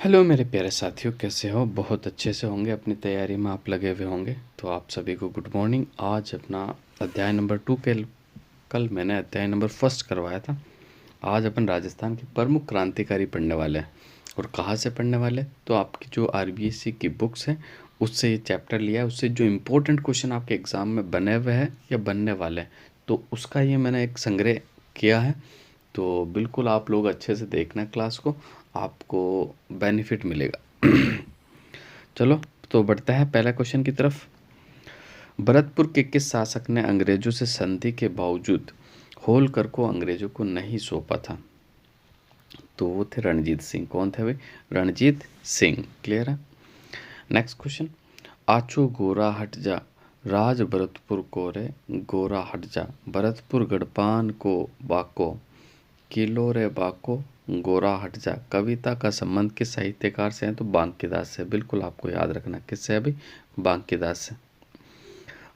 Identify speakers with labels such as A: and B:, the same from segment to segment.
A: Hello मेरे प्यारे साथियों, कैसे हो? बहुत अच्छे से होंगे, अपनी तैयारी में आप लगे हुए होंगे। तो आप सभी को गुड मॉर्निंग। आज अपना अध्याय नंबर 2 के कल मैंने अध्याय नंबर फर्स्ट करवाया था। आज अपन राजस्थान के प्रमुख क्रांतिकारी पढ़ने वाले हैं। और कहाँ से पढ़ने वाले? तो आपकी जो आरबीएससी की बुक्स हैं उससे ये चैप्टर लिया है। उससे जो इम्पोर्टेंट क्वेश्चन आपके एग्ज़ाम में बने हुए हैं या बनने वाले हैं, तो उसका ये मैंने एक संग्रह किया है। तो बिल्कुल आप लोग अच्छे से देखना क्लास को, आपको बेनिफिट मिलेगा। चलो तो बढ़ते हैं पहला क्वेश्चन की तरफ। भरतपुर के किस शासक ने अंग्रेजों से संधि के बावजूद होलकर को अंग्रेजों को नहीं सौंपा था? तो वो थे रणजीत सिंह। कौन थे भाई? रणजीत सिंह। क्लियर है? Next question. आचो गोरा हट जा, राज भरतपुर को रे गोरा हट जा, भरतपुर गढ़पान को बाको, किलो रे बाको, गोरा हट जा। कविता का संबंध किस साहित्यकार से है? तो बांकीदास से। बिल्कुल आपको याद रखना किससे है भाई? बांकीदास से।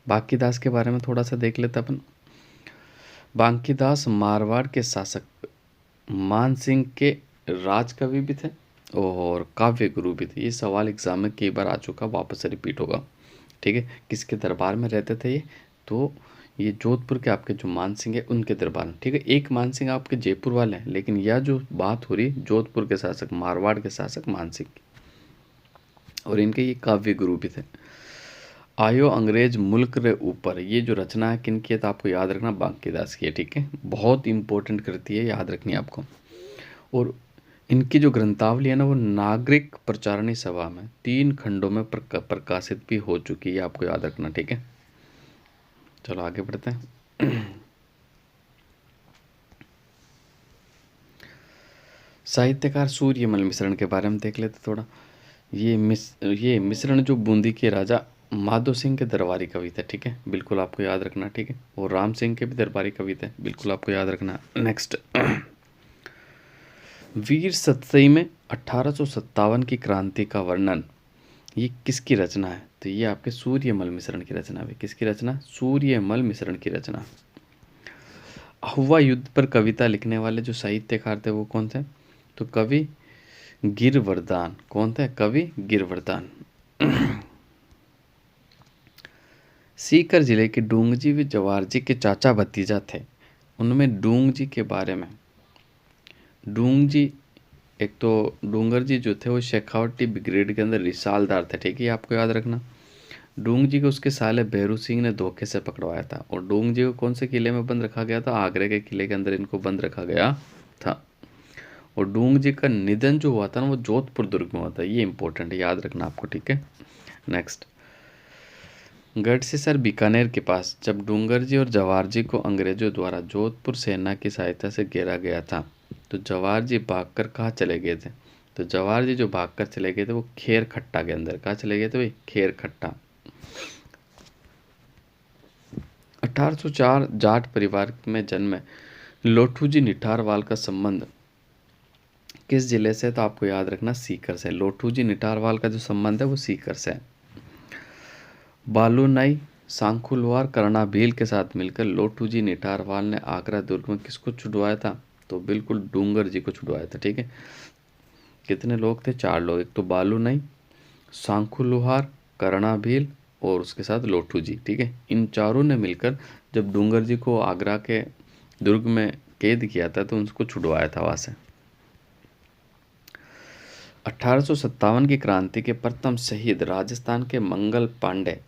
A: बांकीदास के बारे में थोड़ा सा देख लेते अपन। बांकीदास मारवाड़ के शासक मान सिंह के राजकवि भी थे और काव्य गुरु भी थे। ये सवाल एग्जाम में कई बार आ चुका, वापस से रिपीट होगा। ठीक है, किसके दरबार में रहते थे ये? तो ये जोधपुर के आपके जो मान सिंह है उनके दरबार में। ठीक है, एक मान सिंह आपके जयपुर वाले हैं, लेकिन यह जो बात हो रही जोधपुर के शासक, मारवाड़ के शासक मान सिंह की, और इनके ये काव्य गुरु भी थे। आयो अंग्रेज मुल्क रे ऊपर, ये जो रचना है किनकी है? तो आपको याद रखना बांकीदास की है। ठीक है, बहुत इंपॉर्टेंट करती है, याद रखनी है आपको। और इनकी जो ग्रंथावली है ना, वो नागरिक प्रचारणी सभा में 3 खंडों में प्रकाशित भी हो चुकी है, आपको याद रखना। ठीक है, चलो आगे बढ़ते हैं। साहित्यकार सूर्यमल मिश्रण के बारे में देख लेते थोड़ा। ये मिश्रण जो बूंदी के राजा माधो सिंह के दरबारी कवि थे। ठीक है, बिल्कुल आपको याद रखना। ठीक है, और राम सिंह के भी दरबारी कवि थे, बिल्कुल आपको याद रखना। नेक्स्ट। वीर सतसई में 1857 की क्रांति का वर्णन, ये किसकी रचना है? तो ये आपके सूर्यमल मिश्रण की रचना है। किसकी रचना? सूर्यमल मिश्रण की रचना। अहुआ युद्ध पर कविता लिखने वाले जो साहित्यकार थे वो कौन थे? तो कवि गिरवर्धन। कौन थे? कवि गिरवर्धन। सीकर जिले के डूंगजी व जवारजी के चाचा भतीजा थे। उनमें डूंगजी के बारे में, डूंगजी एक तो डूंगर जी जो थे वो शेखावटी ब्रिगेड के अंदर रिसालदार थे। ठीक है, आपको याद रखना। डूंग जी को उसके साले भैरू सिंह ने धोखे से पकड़वाया था। और डूंग जी को कौन से किले में बंद रखा गया था? आगरे के किले के अंदर इनको बंद रखा गया था। और डूंग जी का निधन जो हुआ था ना, वो जोधपुर दुर्ग में हुआ था। ये इंपॉर्टेंट है, याद रखना आपको। ठीक है, नेक्स्ट। गढ़सीसर बीकानेर के पास जब डूंगर जी और जवार जी को अंग्रेजों द्वारा जोधपुर सेना की सहायता से घेरा गया था, तो जवार जी भागकर कहाँ चले गए थे? तो जवार जी जो भागकर चले गए थे वो खेर खट्टा के अंदर। कहाँ चले गए थे भाई? खेर खट्टा। 1804 जाट परिवार में जन्मे लोठू जी निठारवाल का संबंध किस जिले से? तो आपको याद रखना सीकर से। लोठू जी निठारवाल का जो संबंध है वो सीकर से है। बालू नाई सांखुलवार करना भील के साथ मिलकर लोठू जी निठारवाल ने आगरा दुर्ग में किसको छुड़वाया था? तो बिल्कुल डूंगर जी को छुड़वाया था। ठीक है, कितने लोग थे? 4 लोग। एक तो बालू नाई, सांखुलुहार, करना भील और उसके साथ लोठू जी। ठीक है, इन चारों ने मिलकर जब डूंगर जी को आगरा के दुर्ग में कैद किया था तो उनको छुड़वाया था वहां से। 1857 की क्रांति के प्रथम शहीद राजस्थान के मंगल पांडे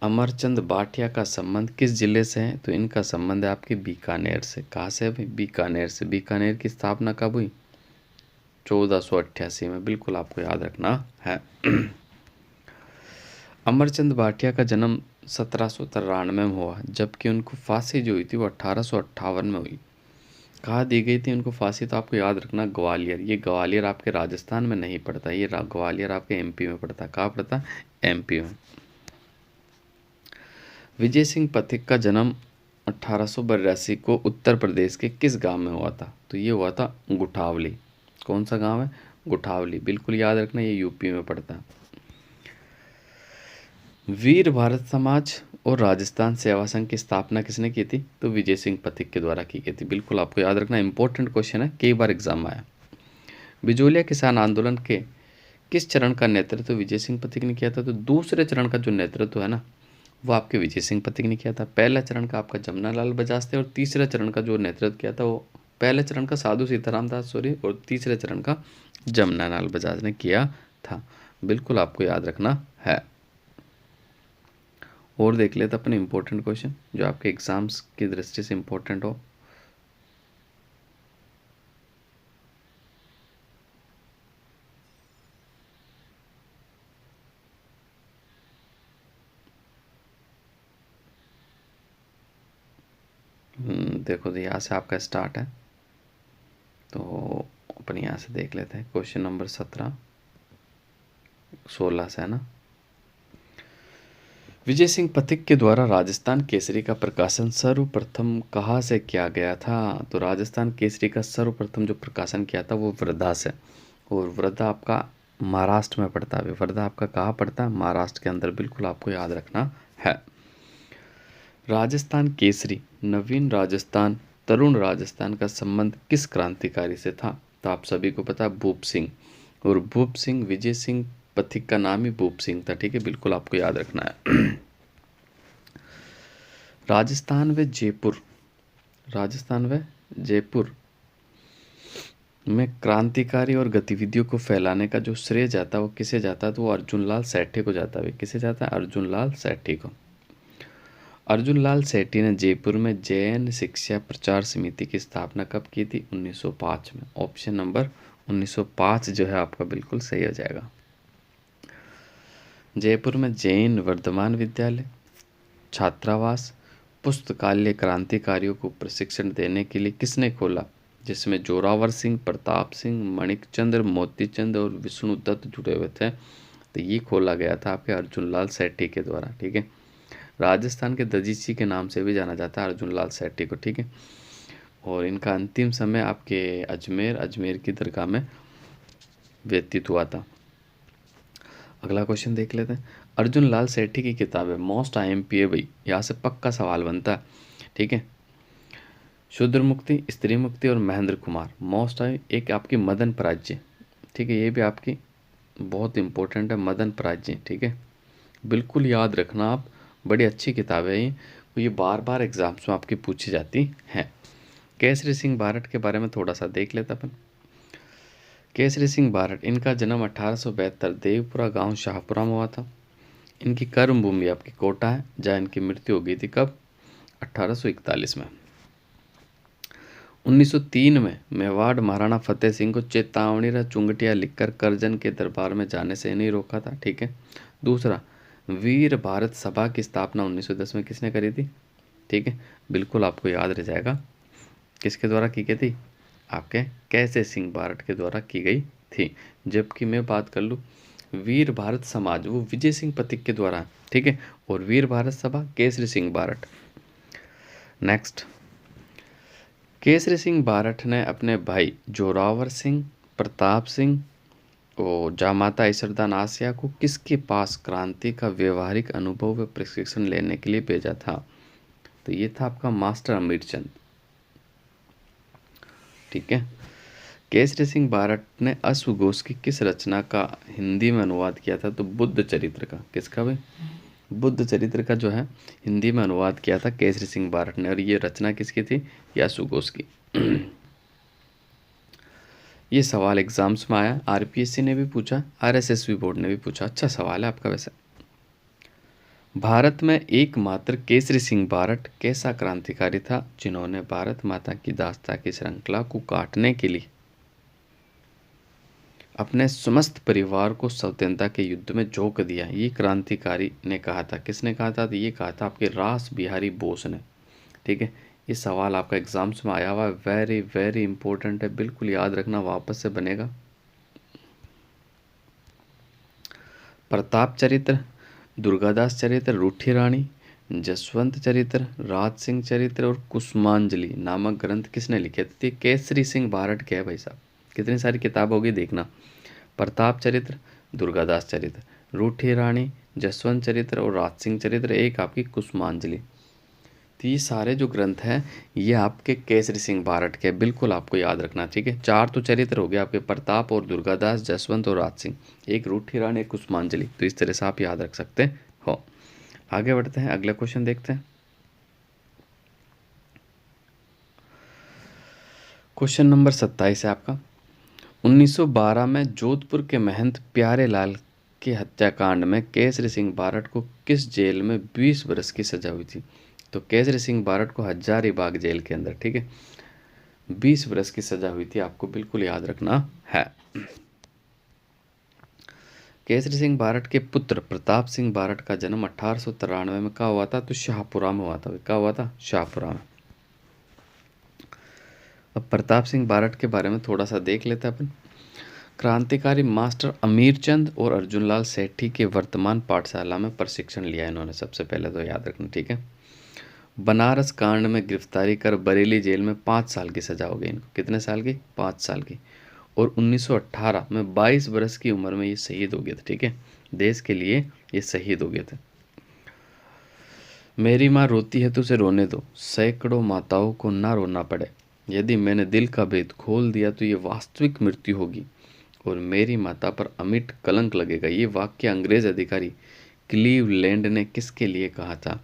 A: अमरचंद भाटिया का संबंध किस जिले से है? तो इनका संबंध है आपके बीकानेर से। कहाँ से है? बीकानेर से। बीकानेर की स्थापना कब हुई? 1488 में। बिल्कुल आपको याद रखना है। अमरचंद भाटिया का जन्म 1793 में हुआ, जबकि उनको फांसी जो हुई थी वो 1858 में हुई। कहाँ दी गई थी उनको फांसी? तो आपको याद रखना ग्वालियर। ये ग्वालियर आपके राजस्थान में नहीं पड़ता, ये ग्वालियर आपके एमपी में पड़ता। कहाँ पड़ता? एमपी में। विजय सिंह पथिक का जन्म 1882 को उत्तर प्रदेश के किस गांव में हुआ था? तो ये हुआ था गुठावली। कौन सा गांव है? गुठावली। बिल्कुल याद रखना, ये यूपी में पड़ता है। वीर भारत समाज और राजस्थान सेवा संघ की स्थापना किसने की थी? तो विजय सिंह पथिक के द्वारा की गई थी। बिल्कुल आपको याद रखना, इंपॉर्टेंट क्वेश्चन है, कई बार एग्जाम आया। बिजोलिया किसान आंदोलन के किस चरण का नेतृत्व विजय सिंह पथिक ने किया था? तो दूसरे चरण का जो नेतृत्व है ना, वो आपके विजय सिंह पथिक ने किया था। पहला चरण का आपका जमनालाल बजाज थे और तीसरे चरण का जो नेतृत्व किया था वो पहले चरण का साधु सीताराम दास सॉरी और तीसरे चरण का जमनालाल बजाज ने किया था। बिल्कुल आपको याद रखना है। और देख लेते अपने इंपॉर्टेंट क्वेश्चन जो आपके एग्जाम्स की दृष्टि से इंपॉर्टेंट हो। देखो तो यहाँ से आपका स्टार्ट है, तो अपन यहाँ से देख लेते हैं क्वेश्चन नंबर 16 से है ना। विजय सिंह पथिक के द्वारा राजस्थान केसरी का प्रकाशन सर्वप्रथम कहाँ से किया गया था? तो राजस्थान केसरी का सर्वप्रथम जो प्रकाशन किया था वो वर्धा से, और वर्धा आपका महाराष्ट्र में पड़ता है। वर्धा आपका कहाँ पड़ता है? महाराष्ट्र के अंदर। बिल्कुल आपको याद रखना है। राजस्थान केसरी, नवीन राजस्थान, तरुण राजस्थान का संबंध किस क्रांतिकारी से था? तो आप सभी को पता है भूप सिंह, और भूप सिंह विजय सिंह पथिक का नाम ही भूप सिंह था। ठीक है, बिल्कुल आपको याद रखना है। राजस्थान व जयपुर, राजस्थान व जयपुर में क्रांतिकारी और गतिविधियों को फैलाने का जो श्रेय जाता है वो किसे जाता है? तो वो अर्जुन लाल सेठी को जाता है। किसे जाता है? अर्जुन लाल सेठी को। अर्जुन लाल सेठी ने जयपुर में जैन शिक्षा प्रचार समिति की स्थापना कब की थी? 1905 में। ऑप्शन नंबर 1905 जो है आपका बिल्कुल सही हो जाएगा। जयपुर में जैन वर्धमान विद्यालय, छात्रावास, पुस्तकालय क्रांतिकारियों को प्रशिक्षण देने के लिए किसने खोला? जिसमें जोरावर सिंह, प्रताप सिंह, मणिकचंद्र, मोतीचंद और विष्णु दत्त जुड़े हुए थे। तो ये खोला गया था आपके अर्जुन लाल सेठी के द्वारा। ठीक है, राजस्थान के दजीची के नाम से भी जाना जाता है अर्जुन लाल सेठी को। ठीक है, और इनका अंतिम समय आपके अजमेर की दरगाह में व्यतीत हुआ था। अगला क्वेश्चन देख लेते हैं। अर्जुन लाल सेठी की किताब है मोस्ट IMP है भाई, यहाँ से पक्का सवाल बनता है। ठीक है, शूद्र मुक्ति, स्त्री मुक्ति और महेंद्र कुमार। मोस्ट आई एक आपकी मदन पराज्य। ठीक है, ये भी आपकी बहुत इंपॉर्टेंट है, मदन पराज्य। ठीक है, बिल्कुल याद रखना आप, बड़ी अच्छी किताब है ये बार बार एग्जाम्स में आपकी पूछी जाती हैं। केसरी सिंह बारट के बारे में थोड़ा सा देख लेते अपन। केसरी सिंह बारट, इनका जन्म 1872 देवपुरा गांव शाहपुरा में हुआ था। इनकी कर्म भूमि आपकी कोटा है, जहाँ इनकी मृत्यु हो गई थी कब? 1841 में। 1903 में मेवाड़ महाराणा फतेह सिंह को चेतावनी र चुंगटिया लिखकर करजन के दरबार में जाने से नहीं रोका था। ठीक है, दूसरा वीर भारत सभा की स्थापना 1910 में किसने करी थी? ठीक है, बिल्कुल आपको याद रह जाएगा किसके द्वारा की गई थी? आपके केसरी सिंह बारट के द्वारा की गई थी। जबकि मैं बात कर लूँ वीर भारत समाज, वो विजय सिंह पथिक के द्वारा। ठीक है, और वीर भारत सभा केसरी सिंह बारट। नेक्स्ट, केसरी सिंह बारट ने अपने भाई जोरावर सिंह, प्रताप सिंह और जामाता ईसरदान आसिया को किसके पास क्रांति का व्यवहारिक अनुभव व प्रशिक्षण लेने के लिए भेजा था? तो ये था आपका मास्टर अमीरचंद। ठीक है, केसरी सिंह बारट ने अश्वघोष की किस रचना का हिंदी में अनुवाद किया था? तो बुद्ध चरित्र का। किसका भाई? बुद्ध चरित्र का जो है हिंदी में अनुवाद किया था केसरी सिंह बारट ने, और ये रचना किसकी थी? अश्वघोष की। ये सवाल एग्जाम्स में आया, RPSC ने भी पूछा, RSSB बोर्ड ने भी पूछा। अच्छा सवाल है आपका वैसे। भारत में एकमात्र केसरी सिंह बारट कैसा क्रांतिकारी था जिन्होंने भारत माता की दास्ता की श्रृंखला को काटने के लिए अपने समस्त परिवार को स्वतंत्रता के युद्ध में झोंक दिया? ये क्रांतिकारी ने कहा था। किसने कहा था? तो ये कहा था आपके रास बिहारी बोस ने। ठीक है, ये सवाल आपका एग्जाम्स में आया हुआ है, वेरी वेरी इंपॉर्टेंट है, बिल्कुल याद रखना, वापस से बनेगा। प्रताप चरित्र, दुर्गादास चरित्र, रूठी रानी, जसवंत चरित्र, राज सिंह चरित्र और कुसुमांजलि नामक ग्रंथ किसने लिखे थे? केसरी सिंह बारट के है भाई साहब। कितनी सारी किताब होगी देखना। प्रताप चरित्र, दुर्गादास चरित्र, रूठी रानी, जसवंत चरित्र और राज सिंह चरित्र, एक आपकी कुसुमांजलि। तो ये सारे जो ग्रंथ हैं ये आपके केसरी सिंह बारट के, बिल्कुल आपको याद रखना, ठीक है। 4 तो चरित्र हो गए आपके, प्रताप और दुर्गादास, जसवंत और राज सिंह, एक रूठी रानी, एक कुसुमांजलि, तो इस तरह से आप याद रख सकते हो। आगे बढ़ते हैं, अगला क्वेश्चन देखते हैं। क्वेश्चन नंबर 27 है आपका। 1912 में जोधपुर के महंत प्यारे लाल के हत्याकांड में केसरी सिंह बारट को किस जेल में 20 वर्ष की सजा हुई थी? तो केसरी सिंह बारट को हजारीबाग जेल के अंदर, ठीक है, 20 वर्ष की सजा हुई थी, आपको बिल्कुल याद रखना है। केसरी सिंह बारट के पुत्र प्रताप सिंह बारट का जन्म 1893 में कहाँ हुआ था? तो शाहपुरा में हुआ था। क्या हुआ था? शाहपुरा में। अब प्रताप सिंह बारट के बारे में थोड़ा सा देख लेते हैं अपन। क्रांतिकारी मास्टर अमीरचंद और अर्जुनलाल सेठी के वर्तमान पाठशाला में प्रशिक्षण लिया इन्होंने, सबसे पहले तो याद रखना, ठीक है। बनारस कांड में गिरफ्तारी कर बरेली जेल में 5 साल की सजा हो गई इनको। कितने साल की? 5 साल की। और 1918 में 22 वर्ष की उम्र में ये शहीद हो गए थे, ठीक है, देश के लिए ये शहीद हो गए थे। मेरी माँ रोती है तो उसे रोने दो, सैकड़ों माताओं को ना रोना पड़े, यदि मैंने दिल का भेद खोल दिया तो ये वास्तविक मृत्यु होगी और मेरी माता पर अमिट कलंक लगेगा। ये वाक्य अंग्रेज अधिकारी क्लीवलैंड ने किसके लिए कहा था?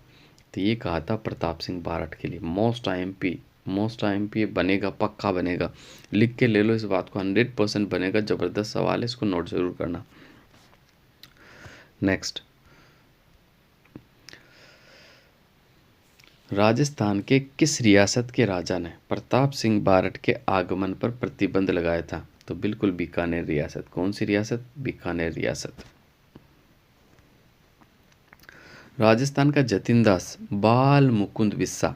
A: तो ये कहा था प्रताप सिंह बारट के लिए। मोस्ट आईएमपी बनेगा, पक्का बनेगा, लिख के ले लो इस बात को, 100% बनेगा। ज़बरदस्त सवाल है, इसको नोट जरूर करना। नेक्स्ट, राजस्थान के किस रियासत के राजा ने प्रताप सिंह बारट के आगमन पर प्रतिबंध लगाया था? तो बिल्कुल बीकानेर रियासत। कौन सी रियासत? बीकानेर रियासत। राजस्थान का जतिनदास बाल मुकुंद बिस्सा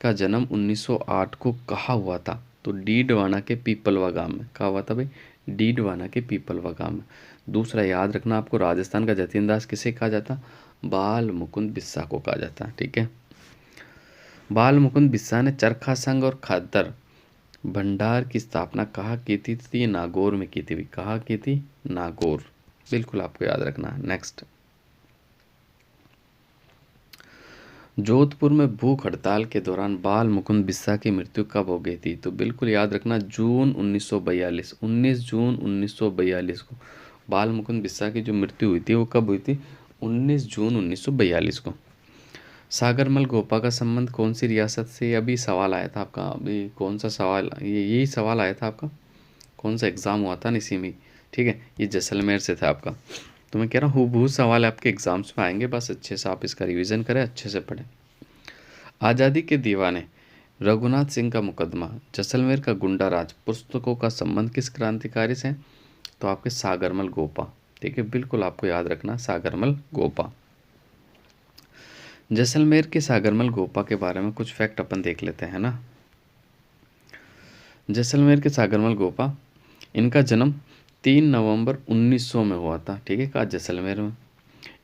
A: का जन्म 1908 को कहाँ हुआ था? तो डीडवाना के पीपलवा गांव में। कहाँ हुआ था भाई? डीडवाना के पीपलवा गांव में। दूसरा याद रखना आपको, राजस्थान का जतिनदास किसे कहा जाता? बाल मुकुंद बिस्सा को कहा जाता, ठीक है। बाल मुकुंद बिस्सा ने चरखा संघ और खादर भंडार की स्थापना कहाँ की थी? तो ये नागौर में की थी। कहाँ की थी? नागौर, बिल्कुल आपको याद रखना है। नेक्स्ट, जोधपुर में भूख हड़ताल के दौरान बाल मुकुंद बिस्सा की मृत्यु कब हो गई थी? तो बिल्कुल याद रखना, जून 1942, 19 जून 1942 को बाल मुकुंद बिस्सा की जो मृत्यु हुई थी वो कब हुई थी? 19 जून 1942 को। सागरमल गोपा का संबंध कौन सी रियासत से? अभी सवाल आया था आपका, अभी कौन सा सवाल, ये यही सवाल आया था आपका, कौन सा एग्ज़ाम हुआ था इसी में, ठीक है, ये जैसलमेर से था आपका। तो मैं कह रहा हूँ हूबहू सवाल आपके एग्जाम्स में आएंगे, बस अच्छे से आप इसका रिवीजन करें, अच्छे से पढ़ें। आज़ादी के दीवाने, रघुनाथ सिंह का मुकदमा, जैसलमेर का गुंडा राज पुस्तकों का संबंध किस क्रांतिकारी से? तो आपके सागरमल गोपा, ठीक है, बिल्कुल आपको याद रखना, सागरमल गोपा। जैसलमेर के सागरमल गोपा के बारे में कुछ फैक्ट अपन देख लेते हैं ना। जैसलमेर के सागरमल गोपा, इनका जन्म 3 नवंबर 1900 में हुआ था, ठीक है, कहा जैसलमेर में।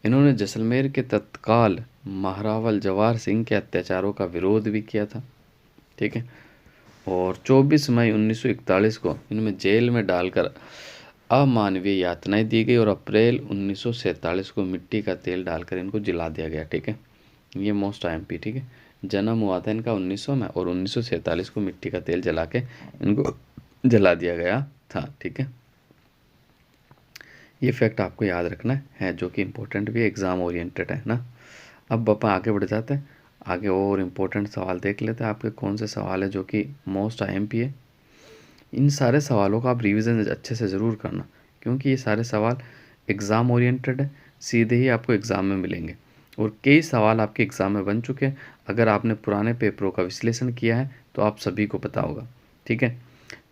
A: इन्होंने जैसलमेर के तत्काल महारावल जवाहर सिंह के अत्याचारों का विरोध भी किया था, ठीक है। और 24 मई 1941 को इनमें जेल में डालकर अमानवीय यातनाएं दी गई और अप्रैल 1947 को मिट्टी का तेल डालकर इनको जला दिया गया, ठीक है। ये मोस्ट आईएमपी, ठीक है। जन्म हुआ था इनका 1900 में और 1947 को मिट्टी का तेल जला के इनको जला दिया गया था, ठीक है। ये फैक्ट आपको याद रखना है, जो कि इम्पोर्टेंट भी एग्ज़ाम ओरिएंटेड है ना। अब अपन आगे बढ़ जाते हैं, आगे और इम्पोर्टेंट सवाल देख लेते हैं आपके कौन से सवाल है जो कि मोस्ट आईएमपी है। इन सारे सवालों का आप रिवीजन अच्छे से ज़रूर करना, क्योंकि ये सारे सवाल एग्ज़ाम ओरिएंटेड है, सीधे ही आपको एग्ज़ाम में मिलेंगे और कई सवाल आपके एग्ज़ाम में बन चुके हैं। अगर आपने पुराने पेपरों का विश्लेषण किया है तो आप सभी को पता होगा, ठीक है।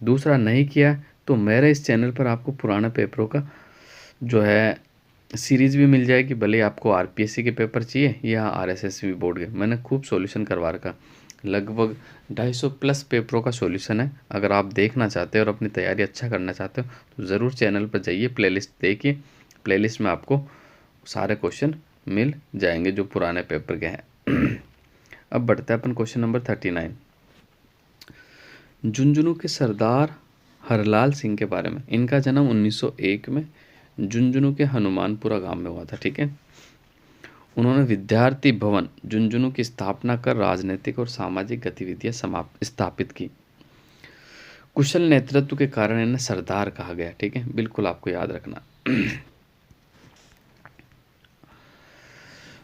A: दूसरा, नहीं किया तो मेरे इस चैनल पर आपको पुराने पेपरों का जो है सीरीज़ भी मिल जाएगी, भले आपको आरपीएससी के पेपर चाहिए या आरएसएसबी बोर्ड के, मैंने खूब सॉल्यूशन करवा रखा, लगभग 250 प्लस पेपरों का सॉल्यूशन है। अगर आप देखना चाहते हो और अपनी तैयारी अच्छा करना चाहते हो तो ज़रूर चैनल पर जाइए, प्लेलिस्ट देखिए, प्लेलिस्ट में आपको सारे क्वेश्चन मिल जाएंगे जो पुराने पेपर के हैं। अब बढ़ते हैं अपन क्वेश्चन नंबर 39। झुंझुनू के सरदार हरलाल सिंह के बारे में। इनका जन्म 1901 में झुंझुनू के हनुमानपुरा गांव में हुआ था, ठीक है। उन्होंने विद्यार्थी भवन झुंझुनू की स्थापना कर राजनीतिक और सामाजिक गतिविधियां समाप्त स्थापित की। कुशल नेतृत्व के कारण इन्हें सरदार कहा गया। ठीक है, बिल्कुल आपको याद रखना।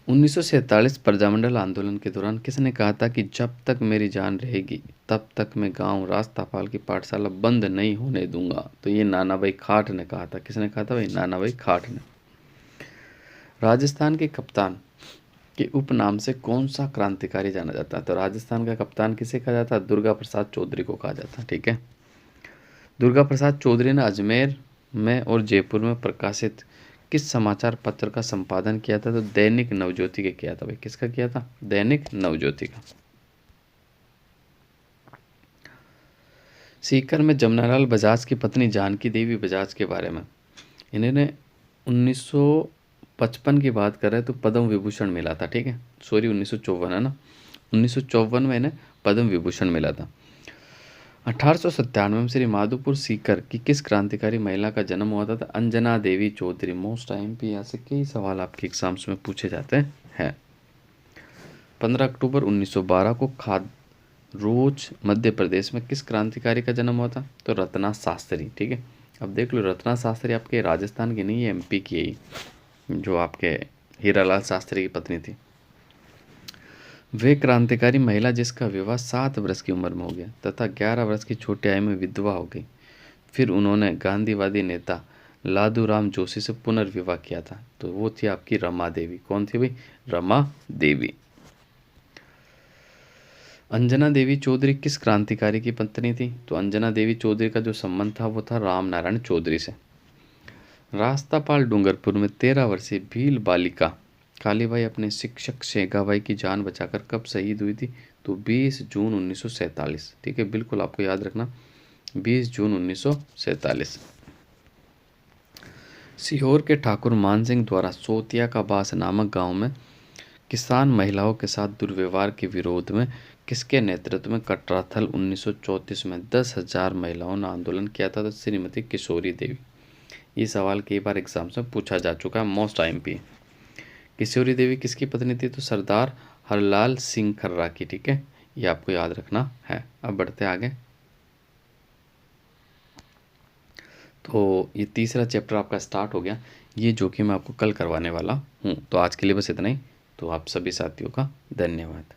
A: 1947 प्रजामंडल आंदोलन के दौरान किसने कहा था कि जब तक मेरी जान रहेगी तब तक मैं गांव रास्तापाल की पाठशाला बंद नहीं होने दूंगा? तो ये नानाभाई खाट ने कहा था। किसने कहा था भाई? नानाभाई खाट ने। राजस्थान के कप्तान के उपनाम से कौन सा क्रांतिकारी जाना जाता है? तो राजस्थान का कप्तान किसे कहा जाता है? दुर्गा प्रसाद चौधरी को कहा जाता है। ठीक है, दुर्गा प्रसाद चौधरी ने अजमेर में और जयपुर में प्रकाशित किस समाचार पत्र का संपादन किया था? तो दैनिक नवज्योति के किया था भाई। किसका किया था? दैनिक नवज्योति का। सीकर में जमनालाल बजाज की पत्नी जानकी देवी बजाज के बारे में इन्होंने 1955 की बात कर रहे हैं तो पद्म विभूषण मिला था। ठीक है, सॉरी 1954 है ना, 1954 में इन्हें पद्म विभूषण मिला था। 1897 में श्री माधोपुर सीकर की किस क्रांतिकारी महिला का जन्म हुआ था? अंजना देवी चौधरी। मोस्ट आईएमपी ऐसे कई सवाल आपके एग्जाम्स में पूछे जाते हैं। 15 अक्टूबर 1912 को खादरोच मध्य प्रदेश में किस क्रांतिकारी का जन्म हुआ था? तो रत्ना शास्त्री। ठीक है, अब देख लो, रत्ना शास्त्री आपके राजस्थान की नहीं है, एमपी की है, जो आपके हीरालाल शास्त्री की पत्नी थी। वे क्रांतिकारी महिला जिसका विवाह 7 वर्ष की उम्र में हो गया तथा 11 वर्ष की छोटी आयु में विधवा हो गई। फिर उन्होंने गांधीवादी नेता लादूराम जोशी से पुनर्विवाह किया था। तो वो थी आपकी रमा देवी। कौन थी भाई? रमा देवी। अंजना देवी चौधरी किस क्रांतिकारी की पत्नी थी? तो अंजना देवी चौधरी का जो संबंध था वो था राम नारायण चौधरी से। रास्तापाल डूंगरपुर में 13 वर्षीय भील बालिका कालीबाई अपने शिक्षक शेगाबाई की जान बचाकर कब शहीद हुई थी? तो 20 जून 1947। ठीक है, बिल्कुल आपको याद रखना, 20 जून 1947। सीहोर के ठाकुर मानसिंह द्वारा सोतिया का बास नामक गांव में किसान महिलाओं के साथ दुर्व्यवहार के विरोध में किसके नेतृत्व में कटराथल 1934 में 10,000 महिलाओं ने आंदोलन किया था? तो श्रीमती किशोरी देवी। ये सवाल कई बार एग्जाम्स में पूछा जा चुका है, मोस्ट आईएमपी। किशोरी देवी किसकी पत्नी थी? तो सरदार हरलाल सिंह खर्रा की। ठीक है, ये आपको याद रखना है। अब बढ़ते आगे। तो ये तीसरा चैप्टर आपका स्टार्ट हो गया, ये जो कि मैं आपको कल करवाने वाला हूँ। तो आज के लिए बस इतना ही। तो आप सभी साथियों का धन्यवाद।